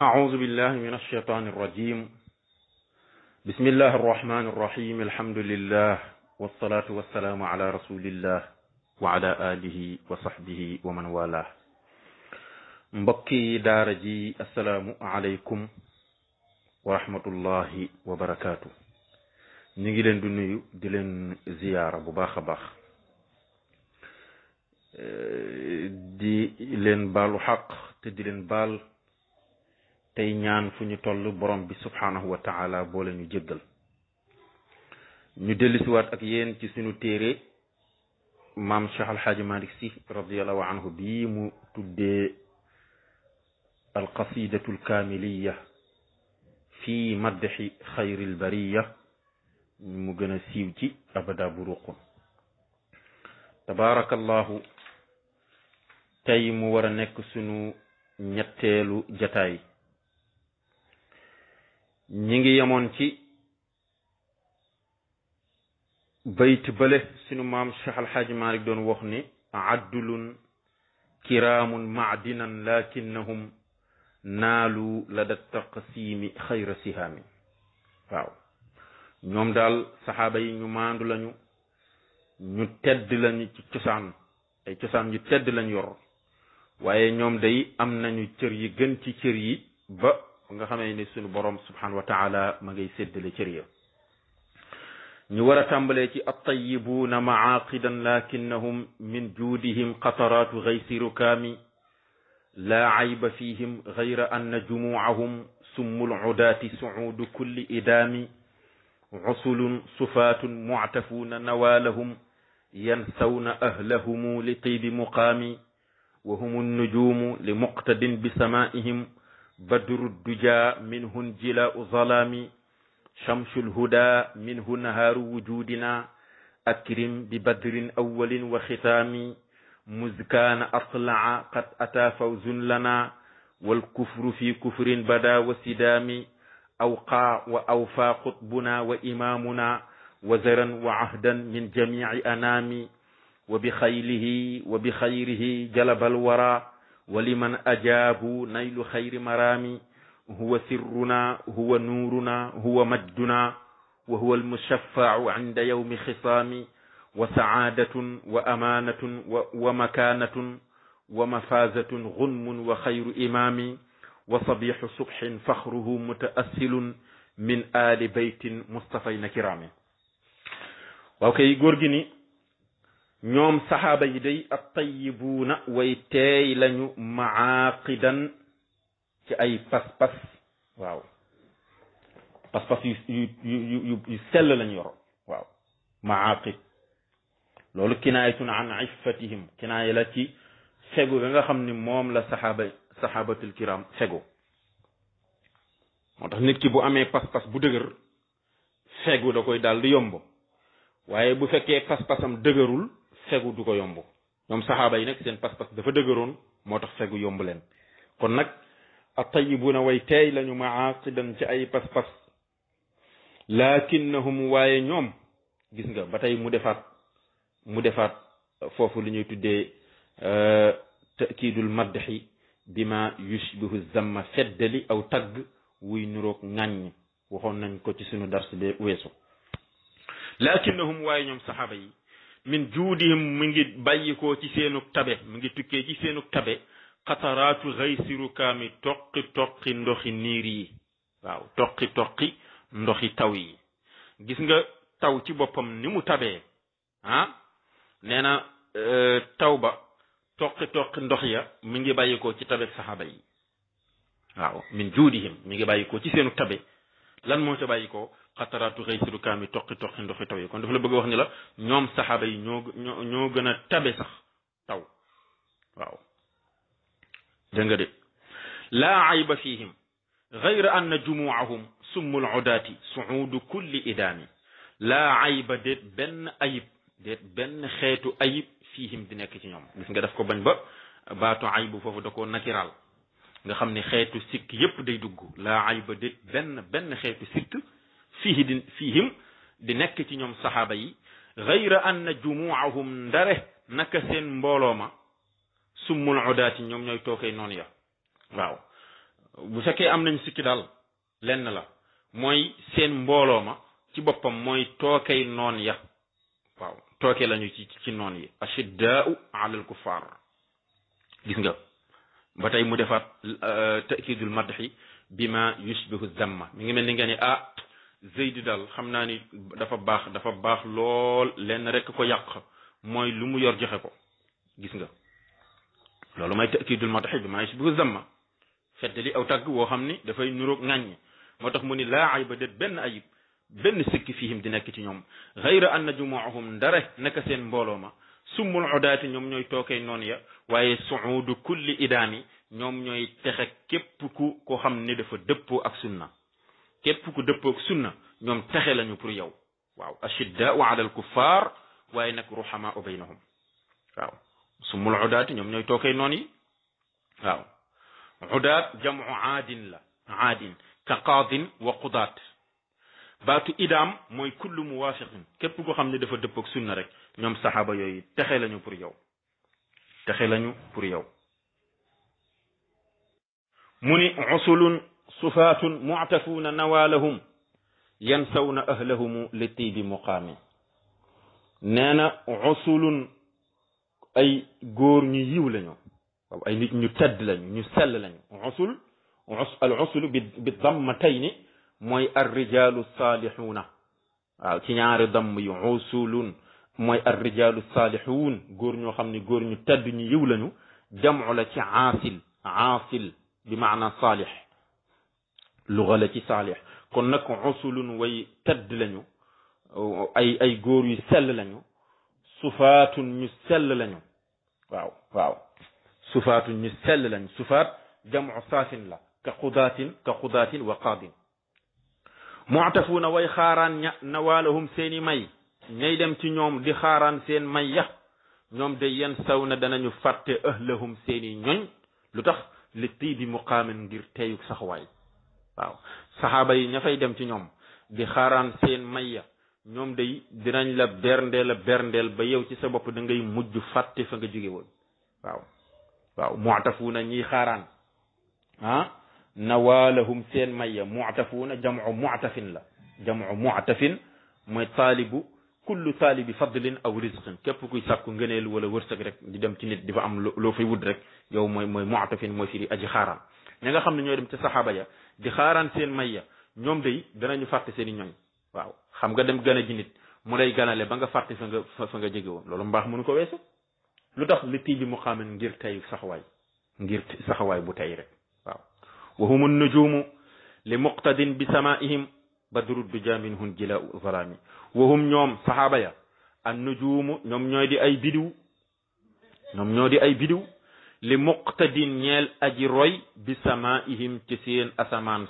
أعوذ بالله من الشيطان الرجيم بسم الله الرحمن الرحيم الحمد لله والصلاة والسلام على رسول الله وعلى آله وصحبه ومن والاه mbokki daara ji assalaamu aleykum wa rahmatullahi wa barakaatu ñu ngi leen di nuyu di leen ziyaara bu baax a baax di leen baalu xaq te di leen baal tey ñaan fu ñu toll borom bi subhaanahu wa taala boole ñu jéggal ñu dellusiwaat ak yéen ci sunu téere maam Cheikh Alxaaji Malick Sy radiallahu anhu bii mu tuddee alqasidatu alkaamiliya fi madxi xayri albariya mu gën a siiw ci abada buruqun tabaarakallahu tey mu war a nekk sunu ñetteelu jataay ñi ngi yemoon ci bayt bële sunu maam Cheikh Alxaaji Malick doon wax ni addulun kiraamun maadinan lakinnahum naalu lada taqsimi xayra sihaami waaw ñoom daal saxaaba yi ñu maandu lañu ñu tedd lañu ci cosaan ay cosaan yu tedd lañu yor waaye ñoom day am nañu cër yi gën ci cër yi ba nga xamee ni sunu borom subhanahu wa taala ma ngay séddale cër ya ñu war a tàmbalee ci attayibuuna maaqidan lakinnahum min juudihim qataratu gaysi rukaami laa ayba fihim gayra anna jumuucahum summul udaati sucuudu kulli idaami usulun sufaatun muctafuuna nawaalahum yansawna ahlahumu li tiibi muqaami wa humu nujuumu li muqtadin bi samaa'ihim badru duja minhu njilaa'u zalaami shamsu lhuda minhu nahaaru wujudina akrim bi badrin awwalin wa xitaami muzkaana atlaa qad ataa fawzun lana walkufru fi kufrin bada wa sidaami awqaa wa awfaa qutbuna wa imaamuna wazaran wa ahdan min jamiici anaami wa bi xaylihi wa bi xayrihi jalabal wara wa liman ajaabu naylu xayri maraami huwa sirruna huwa nuuruna huwa majduna wa huwa almushaffacu cinda yawmi xisaami wa sacaadatun wa amaanatun wa makaanatun wa mafaazatun gunmun wa xayru imaami wa sabixu subxin faxruhu mutaassilun min aali baytin mustafayna kiraami. waaw kay góor gi ni ñoom saxaaba yi day attayibuuna way teey lañu maaqidan ci ay pas-pas waaw pas-pas yu sell lañu yor waaw maaqid loolu kinaayatun an iffatihim kinaaya la ci fegu ga nga xam ni moom la saxaabatul kiram fegu moo tax nit ki bu amee pas-pas bu dëgër fegu da koy daal di yomb waaye bu fekkee pas-pasam dëgërul fegu du ko yomb ñoom saxaaba yi nag seen pas-pas dafa dëgëroon moo tax fegu yomb leen kon nag attayibuuna way teey lañu maaqidan ci ay pas-pas lakinnahum waaye ñoom gis nga ba tey mu defaat foofu li ñuy tuddee takiidul madxi bima yushbihu zamma feddali aw tagg wuy nuroog ŋàññ waxoon nañ ko ci sunu dars be weesu lakinnahum waaye ñoom saxaaba yi min juudihim mu ngi bàyyikoo ci seenug tabe mu ngi tukkee ci seenug tabe xataraatu xaysi rukaami toqi ndoxi niir yi waaw toqi ndoxi taw yi gis nga taw ci boppam ni mu tabee nee na taw ba toqi ndox ya mi ngi bàyyikoo ci tabe saxaaba yi waaw min juudihim mi ngi bàyyikoo ci seenu tabe lan moo ca bàyyikoo xataraatu xaysi rukaami toqi ndoxi taw yi kon dafa la bëgg wax ni la ñoom saxaaba yi ñoo gën a tabe sax taw waaw dégg nga de laa ayba fihim gayra anna jumuahum summul udaati suudu kulli idaami laa ayba déet benn xeetu ayib fihim di nekk ci ñoom gis nga daf ko bañ ba baatu aybu foofu da koo nakiraal nga xam ne xeetu sikk yépp day dugg laa ayba déet benn xeetu sikk fihim di nekk ci ñoom saxaaba yi gayra anna jumuahum ndare naka seen mbooloo ma summul udaati ñoom ñooy tookee noonu ya waaw bu fekkee am nañ sikki daal lenn la mooy seen mbooloo ma ci boppam mooy tookay noon ya waaw tooke lañu ci noon yi ashiddaau ala al kuffar gis nga ba tey mu defaat ta'kidul madhi bima yushbihu zamma mi ngi mel ni nga ni Zayd daal xam naa ni dafa baax lool lenn rek ko yàq mooy lu mu yor joxe ko gis nga loolu mooy ta'kidul madhi bima yushbihu zamma feddali aw tàgg woo xam ni dafay nuroog ŋàññ moo tax mu ni laa ayba déet benn ayib benn sikki fihim di nekk ci ñoom gayra anna jumuahum ndare naka seen mbooloo ma summul udaati ñoom ñooy tookee noonu ya waaye suudu kulli idaami ñoom ñooy texe képp ko xam ne dafa dëppoo ak sunna képp ku dëppoo ak sunna ñoom texe lañu pour yow waaw ashiddaau ala al kuffar waaye nag ruhamaau baynahum waaw summul udaati ñoom ñooy tookee noonu yi waaw udaat jamu aadin la aadin ka qaadin wa qudaat baatu idaam mooy kullu muwaafiqin képp ko xam ne dafa dëpp ak sunna rek ñoom saxaaba yooyu texe lañu pour yow mu ni usulun sufaatun mu'tafuuna nawaalahum yansawna ahlahumu li tiibi muqaami nee na usulun ay góor ñu yiw lañu waaw ay nit ñu tedd lañu ñu sell lañu al usulu bi dammatayni mooy arrijalu saalixuuna waaw ci ñaari damm yu usulun mooy arrijalu saalixuun góor ñoo xam ne góor ñu tedd ñu yiw lañu jamu la ci aasil bi maana saalix luga la ci saalix kon nag usulun way tedd lañu ay góor yu sell lañu sufaatun ñu sell lañu waaw sufaatun ñu sell lañu sufaat jamu saafin la ka xudaatin wa qaadin mu'tafuuna way xaaraan nawaalahum seeni may ñay dem ci ñoom di xaaraan seen may ya ñoom de yen saw na danañu fàtte ahlahum seeni ñoñ lu tax li tiibi muqaamin ngir teeyuk saxwaay waaw saxaaba yi ña fay dem ci ñoom di xaaraan seen may ya ñoom day dinañ la berndeel ba yow ci sa bopp da ngay mujj fàtte fa nga jóge woon waaw mu'tafuuna ñiy xaaraan nawaalahum seen maya mu'tafuuna jamu mu'tafin la jamu mu'tafin mooy kullu taalibi fadlin aw rizqin képp kuy sàkku ngëneel wala wërsëg rek di dem ci nit di fa am loo fay wut rek yow mooy mu'tafin mooy firi aji xaaraan ña nga xam ne ñooy dem ci saxaaba ya di xaaraan seen maya ñoom day danañu fàtte seen i ñoñ waaw xam nga dem gën a ji nit mu lay ganale ba nga fàtte fa nga jege woon loolu mbaax mënu ko weesu lu tax li tii bi mu xaamen ngir tey saxawaay bu tey rek waaw wa humu nujumu li muqtadin bi samaihim badru duja minhum jila zalami wa hum ñoom saxaaba ya an nujumu ñoom ñoo di ay bidiw li muqtadin ñeel aji roy bi samaihim ci seen asamaan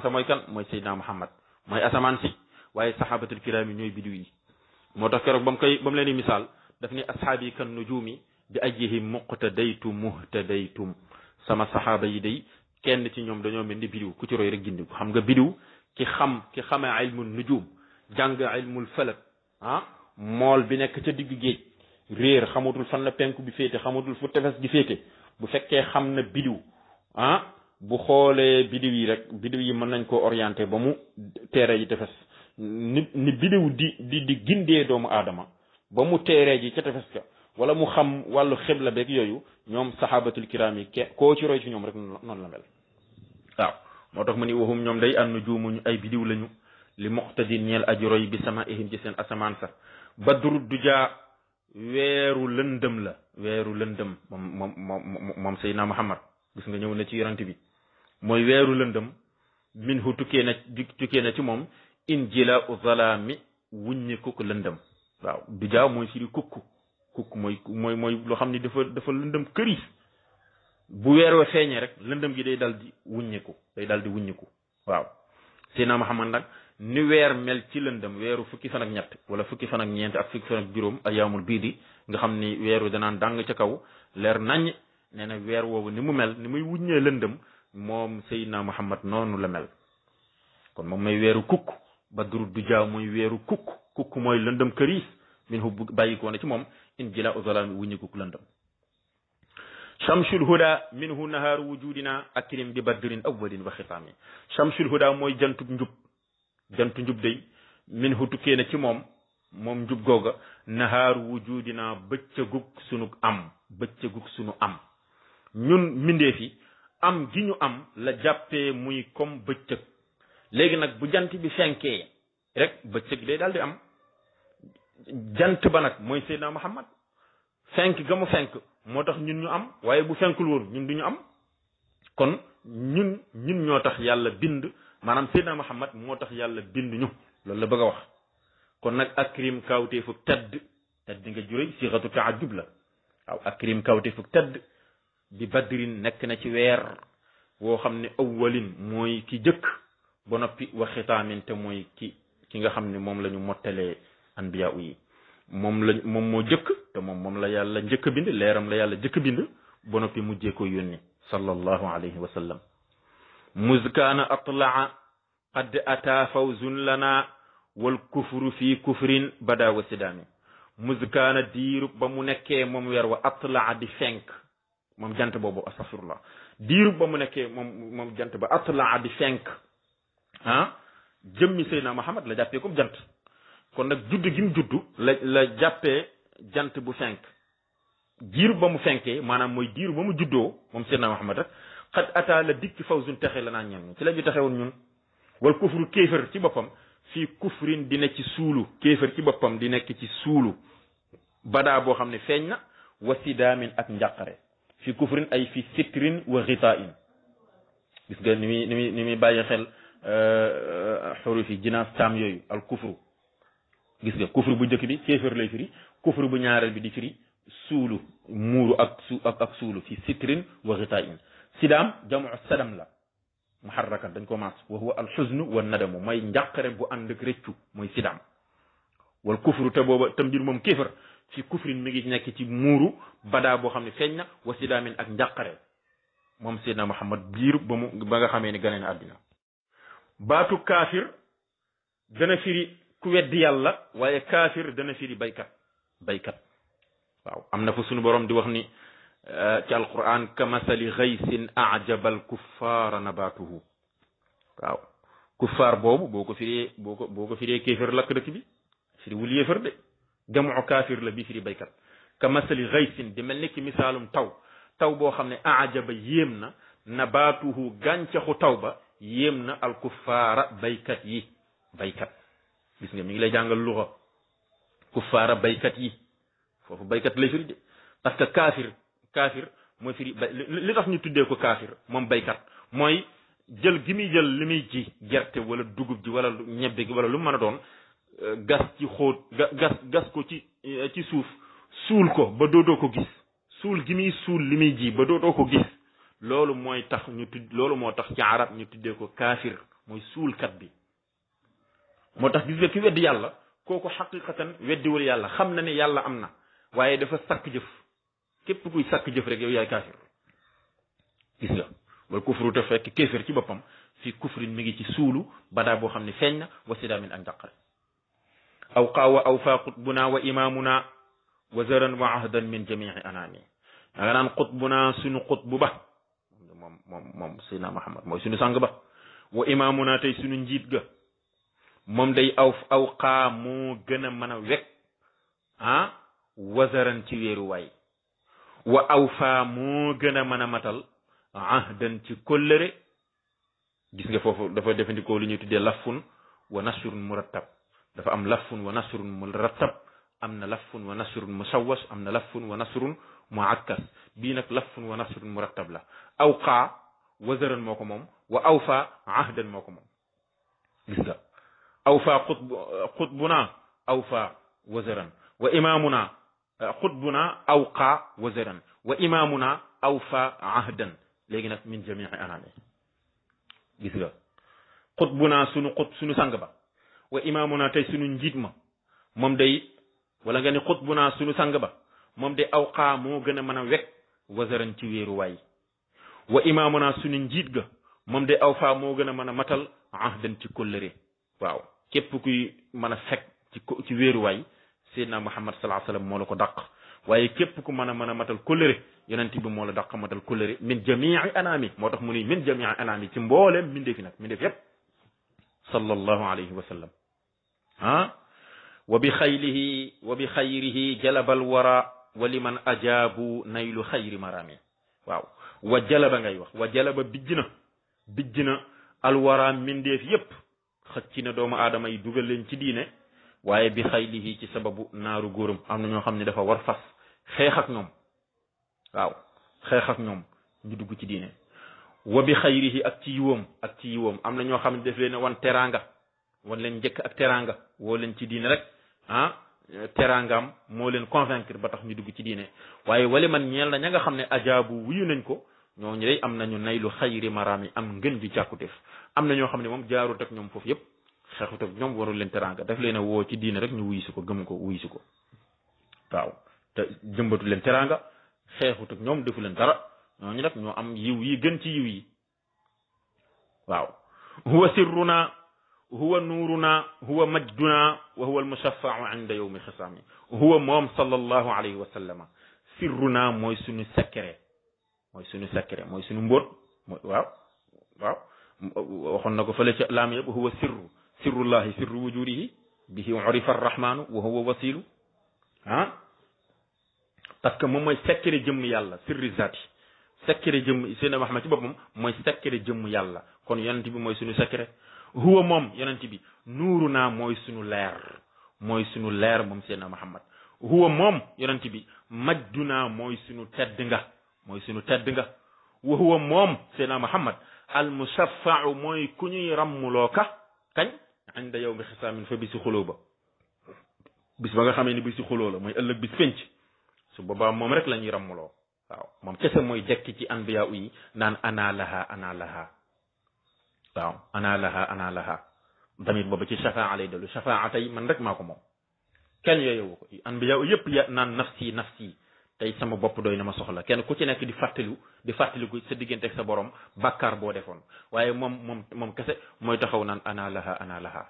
sa mooy kan mooy Seydina Muhammad mooy asamaan si waaye saxaabatul kiraam yi ñooy bidiw yi moo tax keroog ba mu leen di misaal daf ni ashaabi kan nujumi bi ajihim muqtadaytum muhtadaytum sama saxaaba yi day kenn ci ñoom dañoo mel ni bidiw ku ci roy rek gindi ko xam nga bidiw ki xamee ilmul nujum jàng ilmul falak mool bi nekk ca digg géej réer xamatul fan la penku bi féete xamatul fu tefes gi féete bu fekkee xam na bidiw bu xoolee bidiw yi rek bidiw yi mën nañ koo orienté ba mu teere ji tefes ni bidiw di gindee doomu aadama ba mu teeree ji ca tefes ka wala mu xam wàllu xibla beeg yooyu ñoom saxaabatul kiraam yi koo ci roy ci ñoom rek noonu la mel waaw moo tax mu ni waxum ñoom day an nujuumu ay bidiw lañu li muqtadin ñeel aji roy bi samaihim ci seen asamaan sa badru dujaa weeru lëndëm la moom Seydina Muhammad gis nga ñëw na ci yonent bi mooy weeru lëndëm minhu tukkee na ci moom injila u zalaami wuññi kuk lëndëm waaw dujaa mooy firi kukk mooy loo xam ni dafa lëndëm këriis bu weer wa feeñee rek lëndëm gi day dal di wuññiku waaw Seydina Muhammad nag ni weer mel ci lëndëm weeru fukki fan ak ñett wala fukki fan ak ñeent ak fukki fan ak juróom ayaamul biidi nga xam ni weeru danaan dàng ca kaw leer naññ nee na weer woowu ni mu mel ni muy wuññee lëndëm moom Seydina Muhammad noonu la mel kon moom mooy weeru kukk badru dujaa mooy weeru kukk mooy lëndëm këriis min hu bàyyikoo na ci moom injila uzalaami wuññi kuk lëndëm shamsul huda minhu nahaaru wujudina akrim bi badrin awwalin wa xitaami shamsul huda mooy jantub njub jantu njub day minhu tukkee na ci moom njub googa nahaaru wujudina bëccëgug sunu am ñun mbindee fi am gi ñu am la jàppee muy comme bëccëg léegi nag bu jant bi fenkee rek bëccëg day daal di am jant ba nag mooy Seydina Muhammad fenk ga mu fenk moo tax ñun ñu am waaye bu fenkul woon ñun du ñu am kon ñun ñoo tax yàlla bind maanaam Seydina Muhammad moo tax yàlla bind ñu loolu la bëgg a wax kon nag akrim kawteefu tedd nga juréy sixatu taajub la waaw akrim kawteefu tedd bi badrin nekk na ci weer woo xam ne awwalin mooy ki jëkk ba noppi wa xitaamin te mooy ki nga xam ne moom la ñu mottalee anbiya yi moom moo jëkk te moom la yàlla njëkk bind leeram la yàlla njëkk bind ba noppi mujjee ko yónni sallallahu alayhi wa sallam muzkaana atlaa qad ata fawzun lana wal kufru fi kufrin bada wa sidaami muzkaana diirub ba mu nekkee moom weer wa atlaa di fenk moom jant boobu astaghfirullah diirub ba mu nekkee moom jant ba atlaa di fenk jëmmi Seydina Muhammad la jàppee comme jant kon nag judd gi mu juddu la jàppee jant bu fenk diirub ba mu fenkee maanaam mooy diirub ba mu juddoo moom Seydina Muhammad rek xat ata la dikk fawzun texe la naa ñen ci la ñu texe woon ñun wal kufru kéefër ci boppam fii kufrin di nekk ci suulu kéefër ci boppam di nekk ci suulu badaa boo xam ne feeñ na wa sidaamin ak njàqare fii kufrin ay fi sitrin wa xitain gis nga ni muy bàyyi xel xuruf yi jinaas taam yooyu al kufru gis nga kufru bu njëkk bi kéefër lay firi kufru bu ñaareel bi di firi suulu muuru ak suulu fi sitrin wa xitain sidaam jamu sadam la muharrakan dañ ko maas wa huwa alxuznu wa nadamu mooy njàqare bu ànd ak rëccu mooy sidaam wal kufru te booba te mbir moom kéefër fi kufrin mi ngi nekk ci muuru badaa boo xam ne feeñ na wa sidaamin ak njàqare moom Seydina Muhammad biir ba nga xamee ni gane na àddina baatu kaafir dana firi ku weddi yàlla waaye kaafir dana firi baykat waaw am na fa sunu borom di wax ni ci alquran ka masali xaysin ajaba al kuffaara nabaatuhu waaw kuffaar boobu boo ko firee kéefër lakk dëkk bi firi wul yéefër de jamu kaafir la bi firi baykat ka masali xaysin di mel ni ki misaalum taw boo xam ne ajaba yéem na nabaatuhu gàncaxu taw ba yéem na al kuffaara baykat gis nga mi ngi lay jàngal luxa kuffaara baykat yi foofu baykat lay firi de parce que kaafir mooy firi li tax ñu tuddee ko kaafir moom baykat mooy jël gi muy jël li muy ji gerte wala dugub ji wala ñebbe gi wala lu mën a doon gas ci xóot gas ko ci suuf suul ko ba dootoo ko gis suul gi muy suul li muy ji ba dootoo ko gis loolu moo tax ci arab ñu tuddee ko kaafir mooy suulkat bi moo tax gis nga ki weddi yàlla kooku xaqiqatan weddiwul yàlla xam na ne yàlla am na waaye dafa sakk jëf képp kuy sakk jëf rek yow yaay kaafir gis nga wal kufru te fekk kéefër ci boppam fi kufrin mi ngi ci suulu badaa boo xam ne feeñ na wa sidaamin ak njàqare aw qaawa aw faa qutbuna wa imaamuna wa zaran wa ahdan min jamii anaami da nga naan qutbuna sunu qutbu ba moom Seydina Muhammad mooy sunu sang ba wa imaamuna tey sunu njiit ga moom day aw qaa moo gën a mën a wekk wazaran ci wéeru waay wa awfa moo gën a mën a matal ahdan ci kóllëre gis nga foofu dafa defandikoo lu ñuy tuddee lafun wa nasrun murattab dafa am lafun wa nasrun murattab am na lafun wa nasrun musawwas am na lafun wa nasrun muakkas bii nag lafun wa nasrun murattab la awqaa wazaran moo ko moom wa awfa ahdan moo ko moom gis nga awfa xutbuna awfa wazaran wa imaamuna xutbuna awqa wazaran wa imaamuna awfa ahdan léegi nag min jamii anaami gis nga xutbuna sunu sang ba wa imaamuna tey sunu njiit ma moom day wala nga ni xutbuna sunu sang ba moom day awqa moo gën a mën a wekk wazaran ci wéeru waay wa imaamuna sunu njiit ga moom day awfa moo gën a mën a matal ahdan ci kóllëre waaw képp kuy mën a fekk ci wéeru waay Seydina Muhammad sallallahu alayhi wa sallam moo la ko dàq waaye képp ku mën a matal kóllëre yonent bi moo la dàq matal kóllëre min jamii anaami moo tax mu ni min jamii anaami ci mbooleem mbindeef yi nag mbindeef yépp sallallahu alayhi wa sallam wa bi xayrihi jalabal wara wa liman ajaabu naylu xayri marami waaw wa jalaba ngay wax wa jalaba bijj na alwara mbindeef yépp xëcc na doomu aadama yi dugal leen ci diine waaye bi xaylihi ci sababu naaru góoram am na ñoo xam ne dafa war fas xeex ak ñoom waaw xeex ak ñoom ñu dugg ci diine wa bi xayrihi ak ci yiwam am na ñoo xam ne daf leen wan teraanga wan leen njëkk ak teraanga woo leen ci diine rek teraangaam moo leen convaincre ba tax ñu dugg ci diine waaye wali man ñeel na ña nga xam ne ajaabu wuyu nañ ko ñooñu day am nañu naylu xayri maraam yi am ngën ji càkkutéef am na ñoo xam ne moom jaarut ak ñoom foofu yépp xeexut ak ñoom warul leen teraanga daf leen a woo ci diine rek ñu wuyu si ko gëm ko wuyu si ko waaw te jëmbatu leen teraanga xeexut ak ñoom defu leen dara ñooñu nag ñoo am yiw yi gën ci yiw yi waaw huwa sirruna huwa nuuruna huwa majduna wa huwa almushaffau inda yawmi xisaami huwa moom sallallahu alayhi wa sallama sirruna mooy suñu secret mooy suñu mbóot waaw waxoon na ko fële ca laam yëpp huwa sirrullahi sirru wujudihi bihi urifa arrahmanu wa huwa wasilu parce que moom mooy secret jëmm yàlla sirri zati secret jëmm Seydina Muhammad ci boppam mooy secret jëmm yàlla kon yonent bi mooy suñu secret huwa moom yonent bi nuuru naa mooy suñu leer moom Seydina Muhammad huwa moom yonent bi majdu naa mooy suñu tedd nga wa huwa moom Seydina Muhammad al mushaffa'u mooy ku ñuy rammuloo kañ inda yawmi xisaamin fa bisi xuloo ba bis ba nga xamee ni bisi xuloo la mooy ëllëg bis penc su boobaa moom rek la ñuy rammuloo waaw moom kese mooy jekki ci anbiya yi naan ana laha waaw ana laha damit booba ci shafaa lay dellu shafaa tey man rek maa ko moom kenn yooyowu ko anbiya yëpp ya naan nafsi tey sama bopp doy na ma soxla kenn ku ci nekk di fàttaliku sa diggante ak sa borom bàkkaar boo defoon waaye moom kese mooy taxaw naan ana laha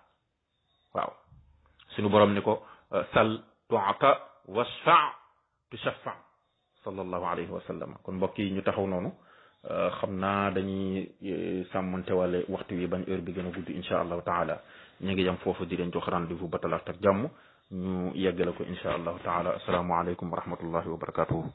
waaw suñu borom ni ko sal tu'ta washfa tushaffa sallallahu alayhi wa sallam kon mbokk yi ñu taxaw noonu xam naa dañuy sàmmante wala waxtu wi bañ heure bi gën a gudd insha allahu taala ñu ngi yam foofu di leen jox rendez-vous ba talaata ak jàmm ñu yeggale ko insha allahu taala assalaamu aleykum wa rahmatullahi wa barakatuhu